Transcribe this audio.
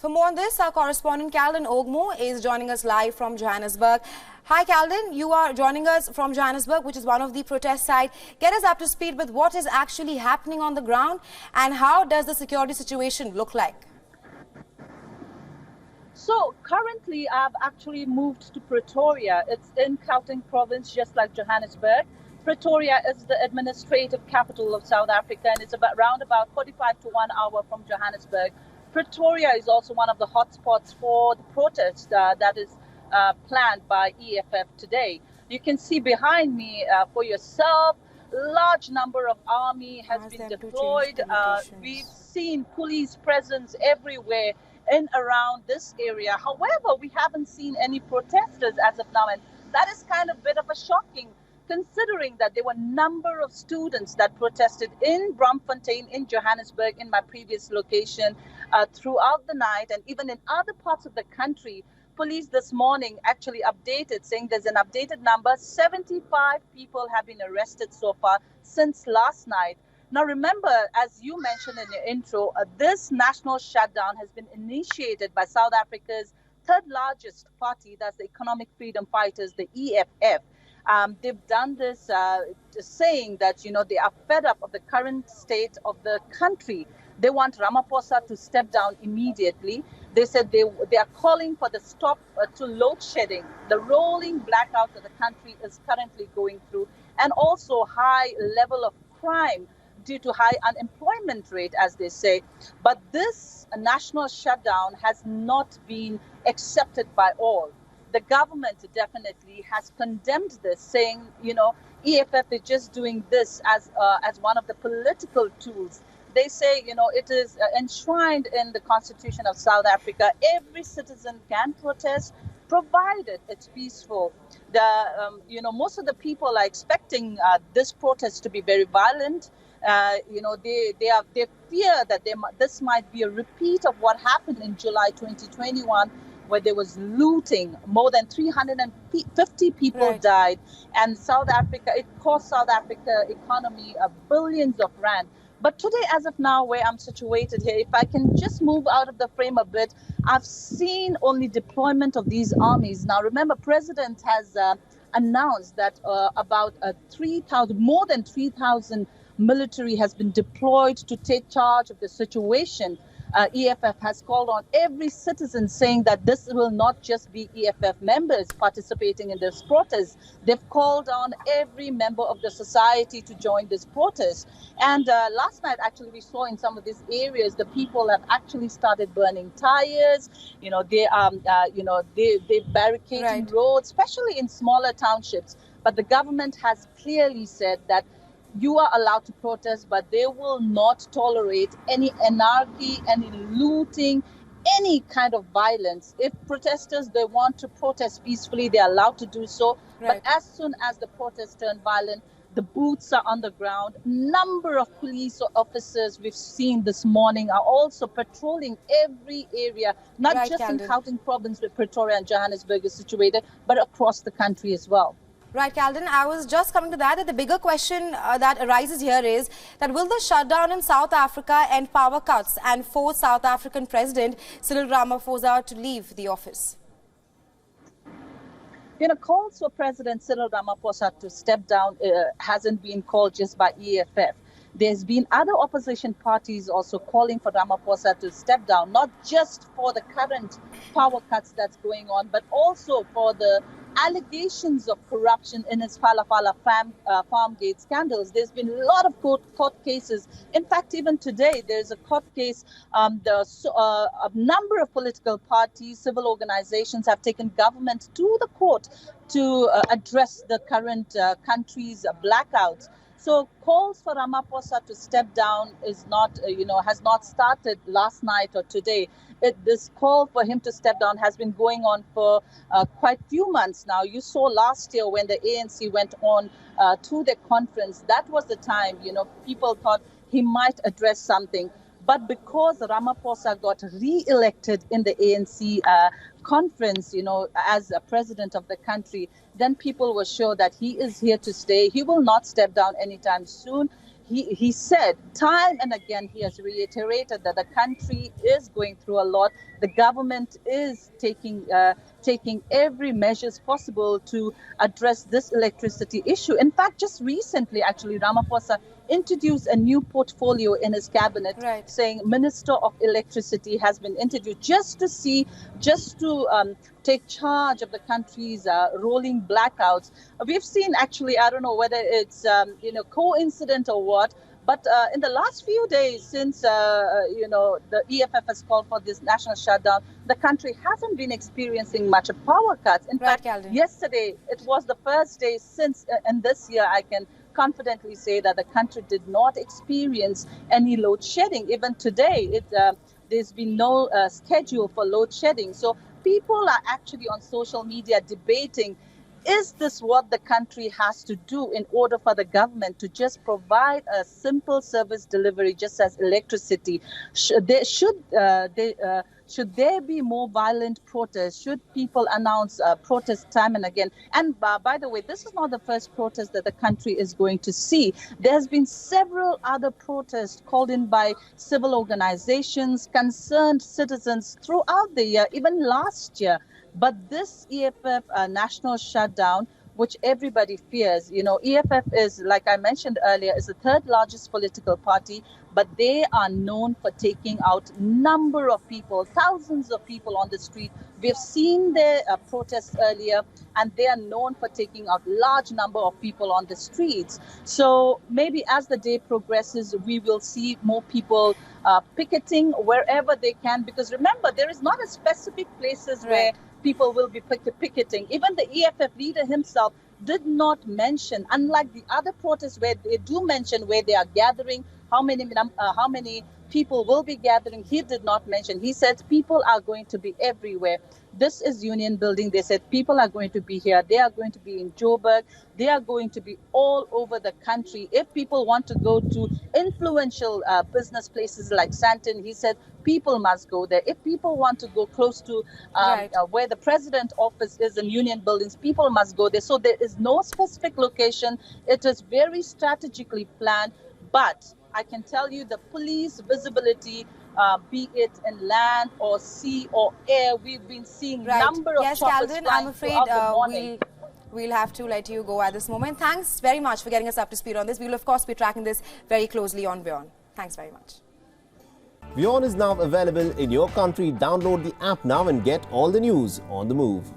For more on this, our correspondent Calden Ogmo is joining us live from Johannesburg. Hi Calden, you are joining us from Johannesburg, which is one of the protest sites. Get us up to speed with what is actually happening on the ground and how does the security situation look like? So currently I've actually moved to Pretoria. It's in Gauteng province, just like Johannesburg. Pretoria is the administrative capital of South Africa and it's around 45 to 1 hour from Johannesburg. Pretoria is also one of the hotspots for the protest that is planned by EFF today. You can see behind me for yourself, large number of army has been deployed. We've seen police presence everywhere in around this area. However, we haven't seen any protesters as of now, and that is kind of a bit of a shocking, considering that there were a number of students that protested in Braamfontein, in Johannesburg, in my previous location, throughout the night, and even in other parts of the country. Police this morning actually updated, saying there's an updated number. 75 people have been arrested so far since last night. Now, remember, as you mentioned in your intro, this national shutdown has been initiated by South Africa's third largest party, that's the Economic Freedom Fighters, the EFF. They've done this saying that, they are fed up of the current state of the country. They want Ramaphosa to step down immediately. They said they are calling for the stop to load shedding. The rolling blackout that the country is currently going through, and also high level of crime due to high unemployment rate, as they say. But this national shutdown has not been accepted by all. The government definitely has condemned this, saying, EFF is just doing this as one of the political tools. They say, it is enshrined in the Constitution of South Africa. Every citizen can protest, provided it's peaceful. Most of the people are expecting this protest to be very violent. They fear that this might be a repeat of what happened in July 2021, where there was looting. More than 350 people died, and it cost South Africa economy billions of rand. But today, as of now, where I'm situated here, if I can just move out of the frame a bit, I've seen only deployment of these armies. Now, remember, President has announced that about more than 3,000 military has been deployed to take charge of the situation. EFF has called on every citizen, saying that this will not just be EFF members participating in this protest. They've called on every member of the society to join this protest. And last night, actually, we saw in some of these areas, the people have actually started burning tires. They're barricading roads, especially in smaller townships. But the government has clearly said that you are allowed to protest, but they will not tolerate any anarchy, any looting, any kind of violence. If protesters, they want to protest peacefully, they're allowed to do so. But as soon as the protests turn violent, the boots are on the ground. Number of police officers we've seen this morning are also patrolling every area, not just in Gauteng province where Pretoria and Johannesburg is situated, but across the country as well. Right, Calden, I was just coming to that the bigger question that arises here is that will the shutdown in South Africa end power cuts and force South African President Cyril Ramaphosa to leave the office? Calls for President Cyril Ramaphosa to step down hasn't been called just by EFF. There's been other opposition parties also calling for Ramaphosa to step down, not just for the current power cuts that's going on, but also for the allegations of corruption in his Falafala Farmgate scandals. There's been a lot of court cases. In fact, even today, there's a court case. A number of political parties, civil organizations have taken government to the court to address the current country's blackouts. So calls for Ramaphosa to step down has not started last night or today. This call for him to step down has been going on for quite a few months now. You saw last year when the ANC went on to the conference, that was the time, people thought he might address something. But because Ramaphosa got re-elected in the ANC conference, as a president of the country, then people were sure that he is here to stay. He will not step down anytime soon. he said time and again, he has reiterated that the country is going through a lot. The government is taking every measures possible to address this electricity issue. In fact, just recently, actually, Ramaphosa introduced a new portfolio in his cabinet, saying Minister of Electricity has been introduced just to take charge of the country's rolling blackouts. We've seen, actually, I don't know whether it's coincident or what, but in the last few days since the EFF has called for this national shutdown, the country hasn't been experiencing much of power cuts. In fact, yesterday it was the first day since, and this year I can confidently say that the country did not experience any load shedding. Even today, there's been no schedule for load shedding. So people are actually on social media debating, is this what the country has to do in order for the government to just provide a simple service delivery, just as electricity? Should there be more violent protests? Should people announce protests time and again? And by the way, this is not the first protest that the country is going to see. There has been several other protests called in by civil organizations, concerned citizens throughout the year, even last year. But this EFF national shutdown, which everybody fears, EFF is, like I mentioned earlier, is the third largest political party, but they are known for taking out number of people, thousands of people on the street. We've seen their protests earlier, and they are known for taking out large number of people on the streets. So maybe as the day progresses, we will see more people picketing wherever they can, because remember, there is not a specific places where people will be picketing. Even the EFF leader himself did not mention, unlike the other protests where they do mention where they are gathering, how many people will be gathering. He did not mention. He said people are going to be everywhere. This is Union Building. They said people are going to be here. They are going to be in Joburg. They are going to be all over the country. If people want to go to influential business places like Santon, he said people must go there. If people want to go close to where the president office is in Union Buildings, people must go there. So there is no specific location. It is very strategically planned, but I can tell you the police visibility, be it in land or sea or air, we've been seeing number of choppers Calvin, I'm afraid we'll have to let you go at this moment. Thanks very much for getting us up to speed on this. We will, of course, be tracking this very closely on WION. Thanks very much. WION is now available in your country. Download the app now and get all the news on the move.